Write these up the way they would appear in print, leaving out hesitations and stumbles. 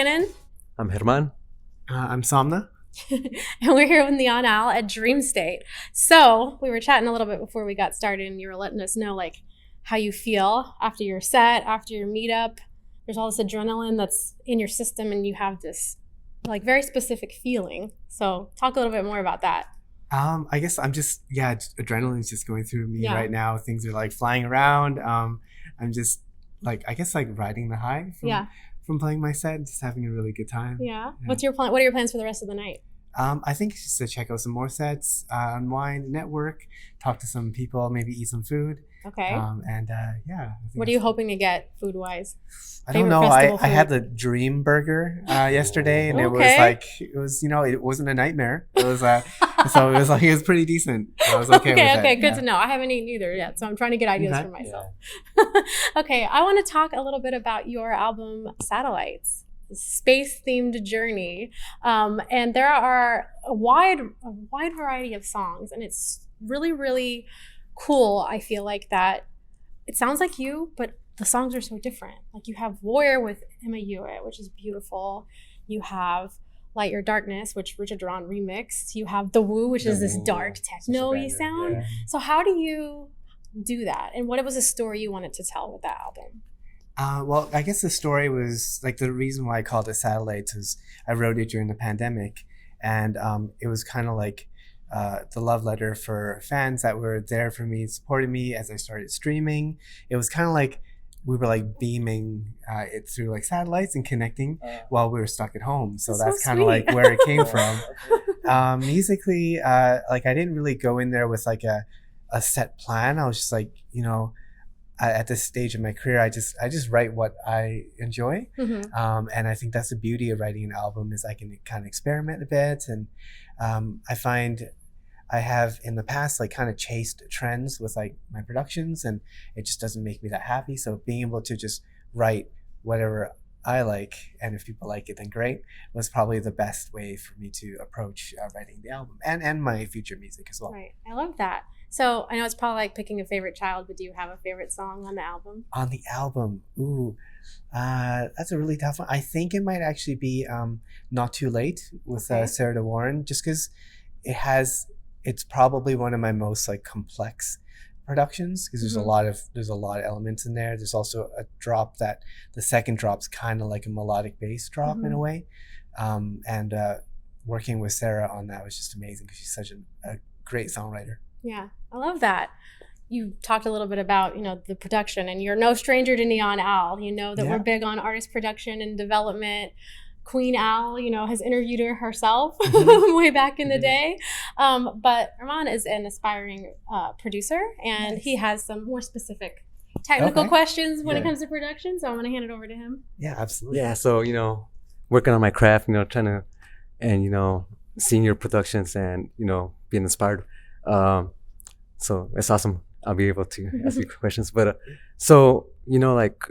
Shannon. I'm Herman. I'm Somna. And we're here with Neon Owl at Dreamstate. So we were chatting a little bit before we got started, and you were letting us know like how you feel after your set, after your meetup. There's all this adrenaline that's in your system, and you have this like very specific feeling. So talk a little bit more about that. I guess I'm just adrenaline's just going through me right now. Things are like flying around. I'm just like riding the high from playing my set, just having a really good time. Yeah. What's your plan? What are your plans for the rest of the night? I think just to check out some more sets, unwind, network, talk to some people, maybe eat some food. Okay. What are you hoping to get food wise? I don't know. I had the Dream Burger yesterday, and it wasn't a nightmare. It was so it was pretty decent. I was okay with it. Okay, good to know. I haven't eaten either yet, so I'm trying to get ideas for myself. Yeah. Okay, I want to talk a little bit about your album Satellites. Space-themed journey, and there are a wide variety of songs, and it's really, really cool. I feel like that it sounds like you, but the songs are so different. Like you have Warrior with Emma Hewitt, which is beautiful. You have Light Your Darkness, which Richard Durand remixed. You have The Woo, which is this dark techno-y sound. Yeah. So how do you do that, and what was the story you wanted to tell with that album? Well, I guess the story was like the reason why I called it Satellites is I wrote it during the pandemic, and it was kind of like the love letter for fans that were there for me, supporting me as I started streaming. It was kind of like we were like beaming it through like satellites and connecting while we were stuck at home. So that's kind of like where it came from. Musically, like I didn't really go in there with like a set plan. I was just like, at this stage of my career, I just write what I enjoy, and I think that's the beauty of writing an album is I can kind of experiment a bit, and I find I have in the past like kind of chased trends with like my productions, and it just doesn't make me that happy. So being able to just write whatever I like, and if people like it, then great, was probably the best way for me to approach writing the album and my future music as well. Right, I love that. So I know it's probably like picking a favorite child, but do you have a favorite song on the album? On the album, that's a really tough one. I think it might actually be Not Too Late with Sarah De Warren, just because it's probably one of my most like complex productions, because there's a lot of elements in there. There's also a drop that the second drop's kind of like a melodic bass drop in a way, and working with Sarah on that was just amazing because she's such a great songwriter. Yeah, I love that. You talked a little bit about, the production, and you're no stranger to Neon Owl. You know that we're big on artist production and development. Queen Owl, has interviewed her herself way back in the day. But Herman is an aspiring producer, and he has some more specific technical questions when it comes to production. So I'm going to hand it over to him. Yeah, absolutely. Yeah, so, working on my craft, trying to, and, seeing your productions and, being inspired. So it's awesome. I'll be able to ask you questions. But like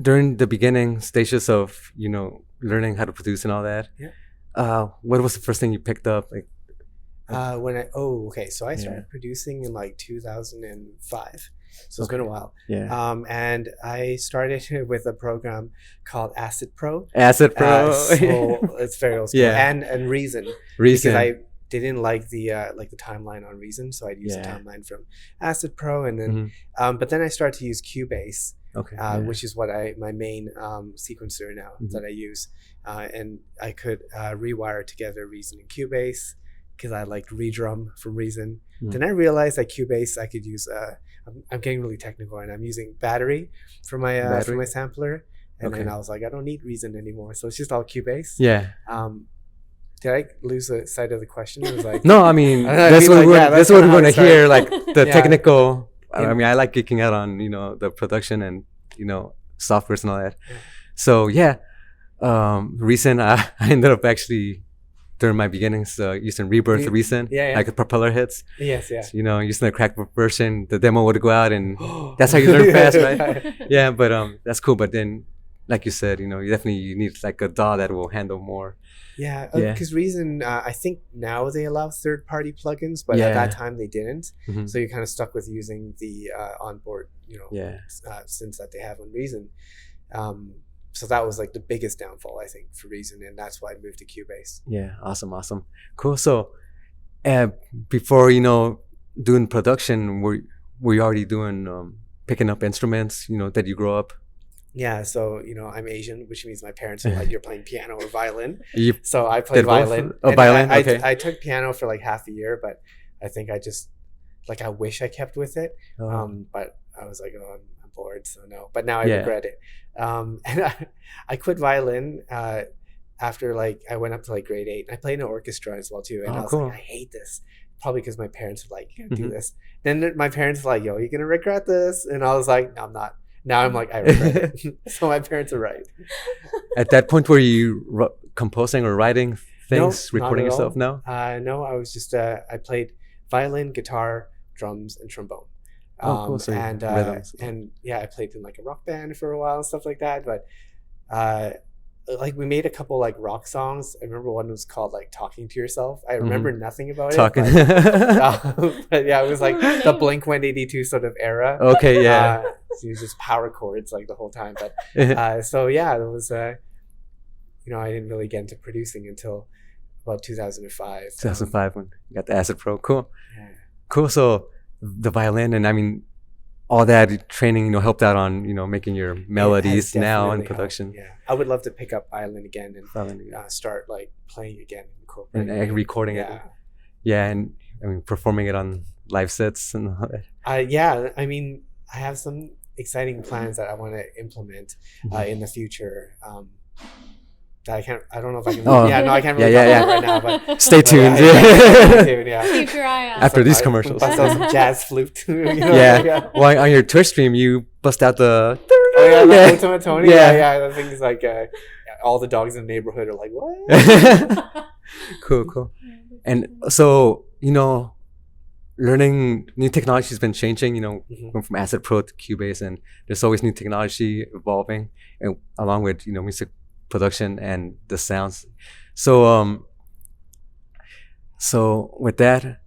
during the beginning stages of learning how to produce and all that, what was the first thing you picked up? Like so I started producing in like 2005. So it's been a while. Yeah. And I started with a program called Acid Pro. So it's very old school. Yeah. And Reason. Because I didn't like the timeline on Reason, so I'd use the timeline from Acid Pro, and then but then I started to use Cubase, which is what my main sequencer now that I use, and I could rewire together Reason and Cubase because I liked Redrum from Reason. Then I realized that Cubase I could use. I'm getting really technical, and I'm using Battery for my sampler, and then I was like, I don't need Reason anymore, so it's just all Cubase. Yeah. Did I lose the sight of the question? It was like no, I mean that's what we want to hear, like the technical. I mean, I like geeking out on the production and softwares and all that. So Reason, I ended up actually during my beginnings using Rebirth Reason, like the propeller hits. Yes. So, using the cracked version, the demo would go out, and that's how you learn fast, right? Yeah, but that's cool. But then, like you said, you need like a DAW that will handle more. Yeah, because Reason, I think now they allow third-party plugins, but at that time they didn't. So you're kind of stuck with using the onboard, synths that they have on Reason. So that was like the biggest downfall, I think, for Reason, and that's why I moved to Cubase. Yeah, awesome. Cool. So, before doing production, were you already doing picking up instruments? That you grow up. Yeah, so I'm Asian, which means my parents are like, you're playing piano or violin. You So I played violin. Oh, violin. Okay. I took piano for like half a year, but I think I just like I wish I kept with it. But I was like, oh, I'm bored, so no. But now I regret it. And I quit violin after like I went up to like grade 8. I played in an orchestra as well too, and I was cool. like, I hate this. Probably because my parents were like, do this. Then my parents were like, yo, you're gonna regret this, and I was like, no, I'm not. Now I'm like, I regret it. So my parents are right. At that point, were you composing or writing things, No, recording not at yourself? all. No. No, I was just I played violin, guitar, drums, and trombone. Cool. So rhythms. And yeah, I played in like a rock band for a while and stuff like that. But like we made a couple like rock songs. I remember one was called like "Talking to Yourself." I remember nothing about Talking. it. But yeah, it was like the Blink-182 sort of era. Okay, yeah. So it was just power chords like the whole time. But so yeah, it was. I didn't really get into producing until about 2005. 2005 when you got the Acid Pro. Cool. Yeah. Cool. So the violin and I mean all that training, helped out on making your melodies now in production. Yeah, I would love to pick up violin again and start like playing again and recording it. Yeah, and I mean performing it on live sets and all that. Yeah, I mean I have some exciting plans that I want to implement in the future. That I don't know if I can. I can't really talk about right now. But stay tuned. Stay tuned. Yeah. Keep your eye out. After these commercials. Bust out some jazz flute. Yeah. Well, on your Twitch stream, you bust out the. The Ultimate Tony. Yeah. The thing is like all the dogs in the neighborhood are like, what? Cool. And so learning new technology has been changing. Going from Acid Pro to Cubase, and there's always new technology evolving, and along with music production and the sounds. So with that,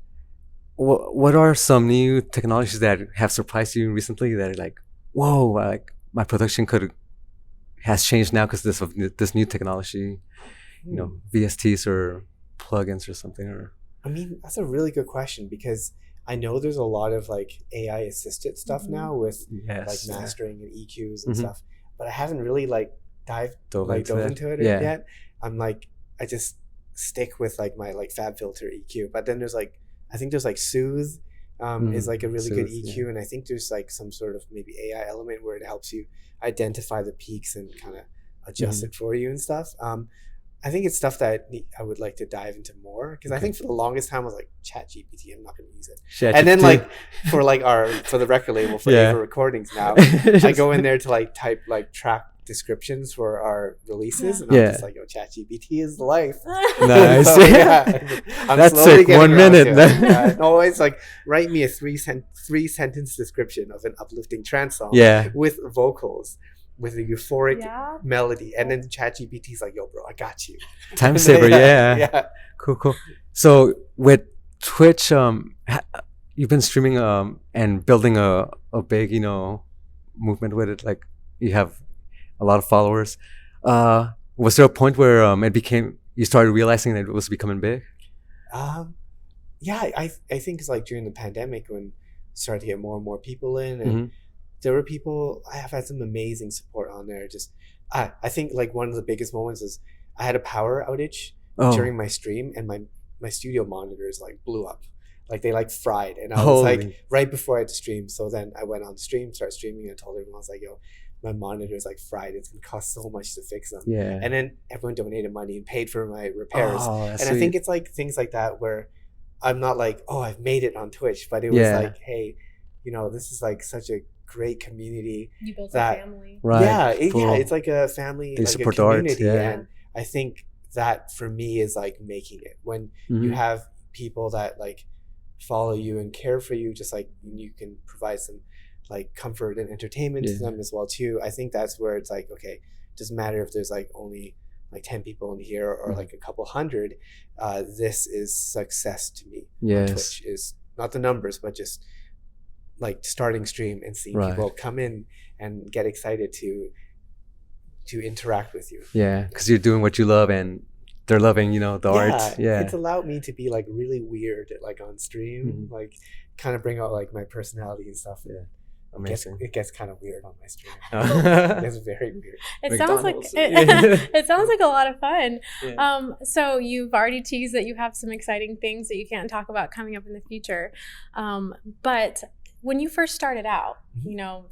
what are some new technologies that have surprised you recently that are like, whoa, like my production has changed now because of this new technology, VSTs or plugins or something? Or I mean, that's a really good question because I know there's a lot of like AI assisted stuff now with like mastering and EQs and stuff, but I haven't really like dove into it yet. I'm like, I just stick with like my like FabFilter EQ, but then there's like, I think there's like Soothe is like a really good EQ, and I think there's like some sort of maybe AI element where it helps you identify the peaks and kind of adjust it for you and stuff. I think it's stuff that I would like to dive into more because I think for the longest time I was like, ChatGPT, I'm not going to use it. And then like for the record label for Ava Recordings now, I go in there to like type like track descriptions for our releases, and I'm just like, ChatGPT is life. Nice. So, that's like 1 minute. No, it's like write me a three sentence description of an uplifting trance song with vocals, with a euphoric melody, and then ChatGPT is like, yo bro, I got you. Time saver. Yeah. Cool. So with Twitch, you've been streaming and building a big movement with it, like you have a lot of followers. Was there a point where you started realizing that it was becoming big? I think it's like during the pandemic when started to get more and more people in, and there were people. I have had some amazing support on there. Just I think like one of the biggest moments is I had a power outage during my stream, and my studio monitors like blew up, like they like fried, and I was like right before I had to stream. So then I went on the stream, started streaming, and I told everyone, I was like, yo, my monitor's like fried. It's gonna cost so much to fix them. Yeah. And then everyone donated money and paid for my repairs. And sweet. I think it's like things like that where I'm not like, oh, I've made it on Twitch, but it was like, hey, this is like such a great community. You built a family. Right. Yeah, it's like a family, they like support a community. Art, and I think that for me is like making it. When you have people that like follow you and care for you, just like you can provide some like comfort and entertainment to them as well too. I think that's where it's like, okay, it doesn't matter if there's like only like 10 people in here or like a couple hundred. This is success to me. On Twitch is not the numbers, but just like starting stream and seeing people come in and get excited to to interact with you. Yeah, because you're doing what you love and they're loving, the art. Yeah. It's allowed me to be like really weird like on stream, like kind of bring out like my personality and stuff. Yeah. Amazing. Amazing. It gets kind of weird on my stream. Yeah. It's very weird. It sounds like McDonald's. it sounds like a lot of fun. Yeah. So you've already teased that you have some exciting things that you can't talk about coming up in the future. But when you first started out,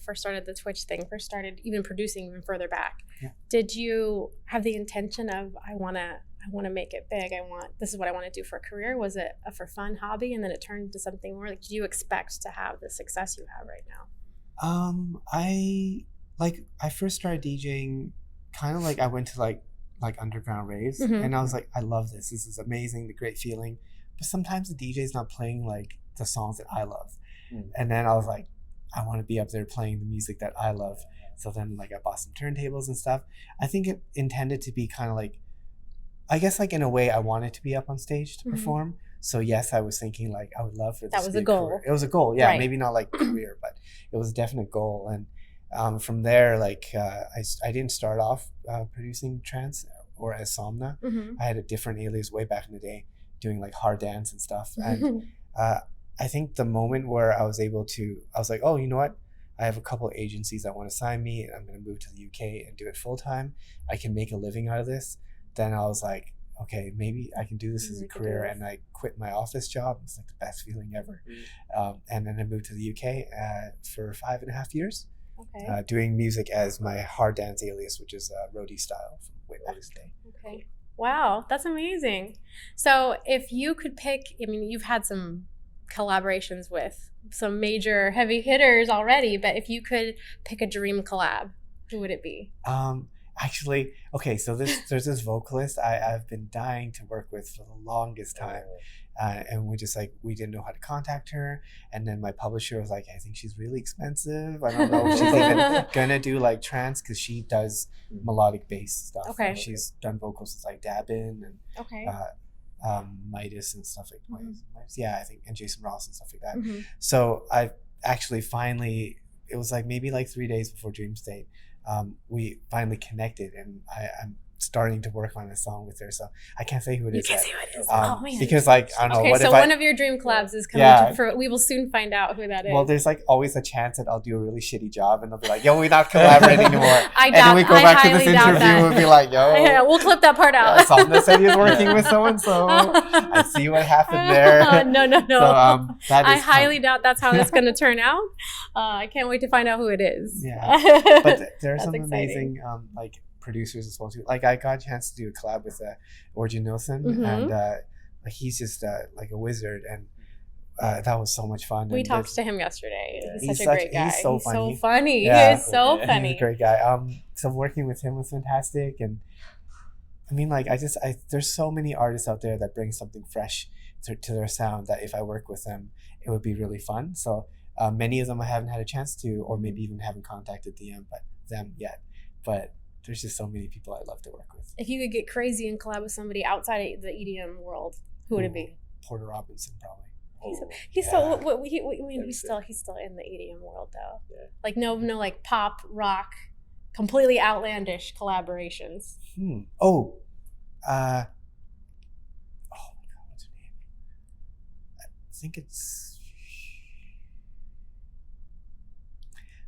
first started the Twitch thing, first started even producing even further back, did you have the intention of I want to make it big? This is what I want to do for a career? Was it a for fun hobby and then it turned into something more? Like, do you expect to have the success you have right now? I first started DJing kind of like I went to like underground raves, and I was like, I love this. This is amazing, the great feeling. But sometimes the DJ is not playing like the songs that I love. And then I was like, I want to be up there playing the music that I love. So then like I bought some turntables and stuff. I think it intended to be kind of like, I guess like in a way I wanted to be up on stage to perform. So yes, I was thinking like I would love for this that to was be a goal. career. It was a goal, yeah. Right. Maybe not like career, but it was a definite goal. And from there, like I didn't start off producing trance or as Somna. I had a different alias way back in the day, doing like hard dance and stuff. And I think the moment where I was like, oh, you know what? I have a couple of agencies that want to sign me, and I'm going to move to the UK and do it full time. I can make a living out of this. Then I was like, okay, maybe I can do this as a career. And I quit my office job. It's like the best feeling ever. And then I moved to the UK for 5.5 years, doing music as my hard dance alias, which is roadie style from way back in the day. Okay. Wow, that's amazing. So if you could pick, you've had some collaborations with some major heavy hitters already, but if you could pick a dream collab, who would it be? Actually, okay, so there's this vocalist I've been dying to work with for the longest time. And we didn't know how to contact her. And then my publisher was like, I think she's really expensive. I don't know if she's even gonna do like trance, because she does melodic bass stuff. Okay. And she's done vocals with like Dabin and Midas and stuff like Midas. Yeah, I think, and Jason Ross and stuff like that. So I actually finally, it was like maybe like 3 days before Dreamstate, we finally connected, and I'm starting to work on a song with her. So I can't say who it is. You can't say who it is. Oh man. Because like I don't know. Okay, what so if one of your dream collabs is coming to we will soon find out who that is. Well, there's like always a chance that I'll do a really shitty job, and they'll be like, "Yo, we're not collaborating anymore." And then we go back to this interview and be like, "Yo, yeah, we'll clip that part out." Somna said he was working with so and so. I see what happened there. No. So, I highly doubt that's how it's going to turn out. I can't wait to find out who it is. Yeah, but there are some exciting. amazing like producers as well too. Like I got a chance to do a collab with Orjan Nilsson, and like he's just like a wizard, and that was so much fun. We and talked to him yesterday. He's such a great guy. He's so funny. Yeah. He is so funny. He's a great guy. So working with him was fantastic, and I mean, like there's so many artists out there that bring something fresh to their sound that if I work with them, it would be really fun. So many of them I haven't had a chance to, or maybe even haven't contacted them yet. But there's just so many people I love to work with. If you could get crazy and collab with somebody outside of the EDM world, who would it be? Porter Robinson, probably. He's still in the EDM world though. Yeah. Like no like pop rock, completely outlandish collaborations. Oh my God, what's her name? I think it's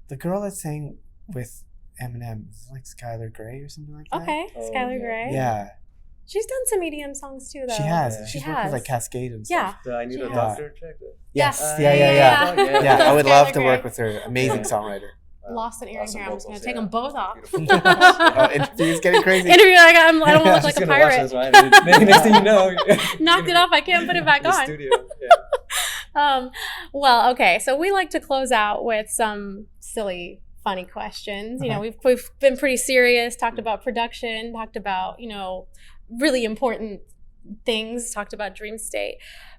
the girl that sang with Eminem. Is it like Skylar Grey or something like that? Okay, Skylar Grey. Yeah. She's done some EDM songs too, though. She has. Yeah. She's worked with like Cascade and stuff. Do I need a doctor check? Yes. Yeah. I would love to work with her. Amazing songwriter. Lost an earring here. I'm just gonna take them both off. Interview's getting crazy. Interview, I don't want to look like a pirate. Maybe next thing you know, knocked it off. I can't put it back on. Studio. Well, okay. So we like to close out with some silly, funny questions. You know, we've been pretty serious. Talked about production. Talked about really important things. Talked about Dreamstate.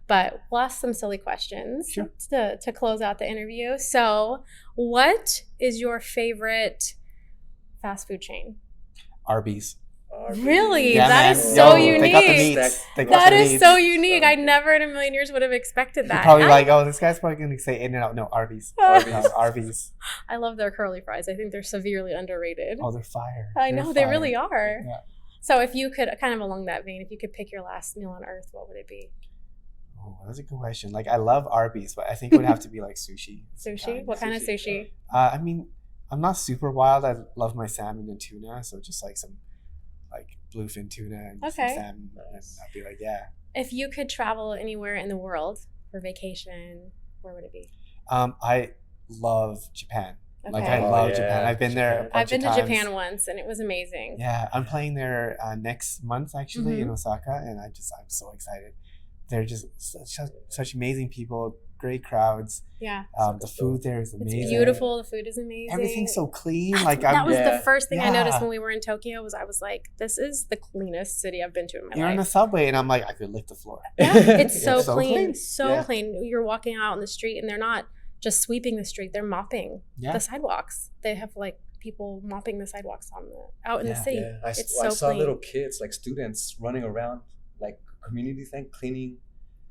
But we'll ask some silly questions to close out the interview. So, what is your favorite fast food chain? Arby's. Really? Yeah, That man. is so Yo, unique. They got the meats. They got That the is meats. so unique. I never in a million years would have expected that. You're probably I- like, oh, this guy's probably gonna say In-N-Out. No, Arby's. Arby's. I love their curly fries. I think they're severely underrated. Oh, they're fire. I They're know, they fire. really are. Yeah. So if you could, kind of along that vein, if you could pick your last meal on earth, what would it be? Oh, that's a good question. Like, I love Arby's, but I think it would have to be like sushi. Sushi? What kind of sushi? I mean, I'm not super wild. I love my salmon and tuna, so just like some like bluefin tuna and some Okay. salmon, and I'd be like, yeah. If you could travel anywhere in the world for vacation, where would it be? I love Japan. Like, Okay. I Oh, love yeah. Japan. I've been there. I've been to times. Japan once and it was amazing. Yeah, I'm playing there next month actually in Mhm. Osaka, and I'm so excited. They're just such amazing people, great crowds. Yeah. The food there is amazing. It's beautiful. The food is amazing. Everything's so clean. That's- Like, that was Yeah. the first thing I Yeah. noticed when we were in Tokyo. Was I was like, this is the cleanest city I've been to in my you're in the life. subway, and I'm like, I could lick the floor. Yeah, it's so It's so clean, clean. so Yeah. clean. You're walking out on the street, and they're not just sweeping the street; they're mopping Yeah. the sidewalks. They have like people mopping the sidewalks out in the Yeah. city. Yeah, I It's I so saw clean. little kids, like students, running around, like community thing, cleaning.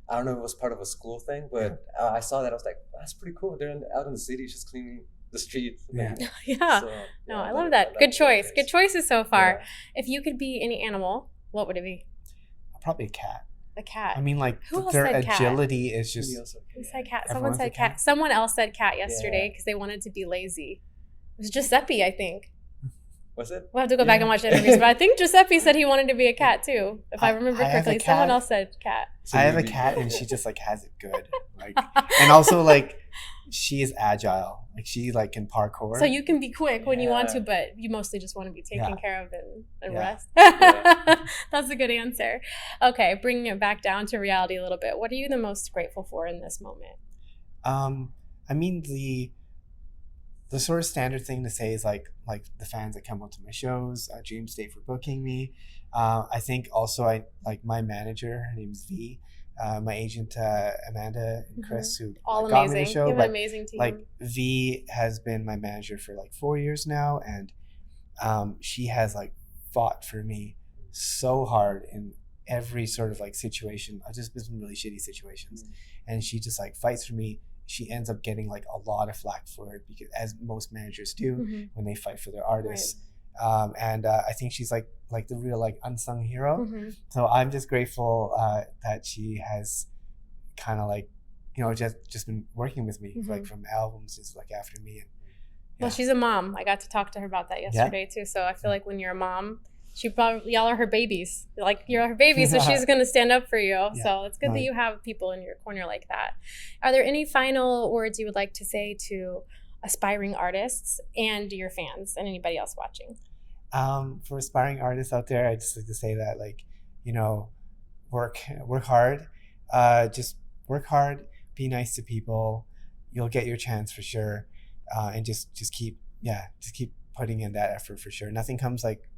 I don't know if it was part of a school thing, but I saw that. I was like, that's pretty cool. They're out in the city just cleaning the streets. Yeah. Yeah. So, No, yeah, I love that. Good choice. Good choices so far. Yeah. If you could be any animal, what would it be? Probably a cat. A cat. I mean, like, Who else their said cat? agility is just. Who said cat? Everyone Someone said said cat. cat? Someone else said cat yesterday Yeah. because they wanted to be lazy. It was Giuseppe, I think. Was it? We'll have to go back and watch the interviews, but I think Giuseppe said he wanted to be a cat too, if I remember I have a correctly. Someone cat. else said cat. So I have a maybe- cat, and she just like has it good. Like, and also like, she is agile. Like, she like can parkour. So you can be quick when you want Yeah. to, but you mostly just want to be taken Yeah. care of and Yeah. rest. Yeah. That's a good answer. Okay, bringing it back down to reality a little bit. What are you the most grateful for in this moment? I mean, the sort of standard thing to say is like the fans that come up to my shows, Dreamstate for booking me. I think also I like my manager. Her name's V. My agent Amanda and Chris, who All got me the amazing. show. You have but, an amazing team. like, V has been my manager for like 4 years now, and she has like fought for me so hard in every sort of like situation. I've just been in really shitty situations, and she just like fights for me. She ends up getting like a lot of flack for it, because as most managers do Mhm. when they fight for their artists. And I think she's like the real like unsung hero. Mhm. So I'm just grateful that she has kind of like, you know, just been working with me, like from albums, just like after me. And, Well, she's a mom. I got to talk to her about that yesterday too. So I feel like when you're a mom, y'all are her babies. Like, you're her baby, so she's gonna stand up for you. Yeah. So it's good that you have people in your corner like that. Are there any final words you would like to say to aspiring artists and your fans and anybody else watching? For aspiring artists out there, I just like to say that, like, you know, work hard, just work hard, be nice to people, you'll get your chance for sure, and just keep putting in that effort for sure. Nothing comes like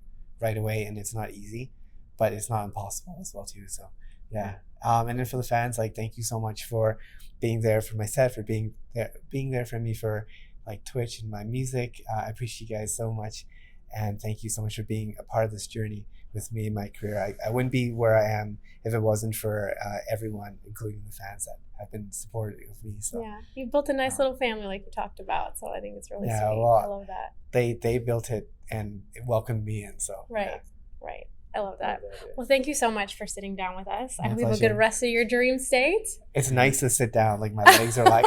right away, and it's not easy, but it's not impossible as well too. So yeah. And then for the fans, like, thank you so much for being there for my set, for being there for me for like Twitch and my music. I appreciate you guys so much. And thank you so much for being a part of this journey with me in my career. I wouldn't be where I am if it wasn't for everyone, including the fans that have been supportive of me. So Yeah, you built a nice little family like you talked about. So I think it's really sweet. well, I love that. they built it and it welcomed me in. So Right. I love that. Well, thank you so much for sitting down with us. I My hope you have a pleasure. good rest of your dream state. It's nice to sit down. Like, my legs are like,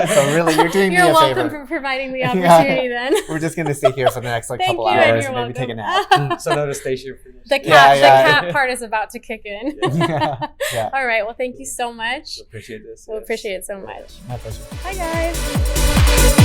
so really, you're doing You're me a welcome favor. for providing the opportunity then. We're just gonna sit here for the next like Thank couple you, and hours you're and maybe take a welcome. nap. So another station for you. The cat, Yeah, yeah. the cat part is about to kick in. Yeah. All right. Well, thank you so much. Appreciate this. We'll yes. appreciate it so much. My pleasure. Hi, guys.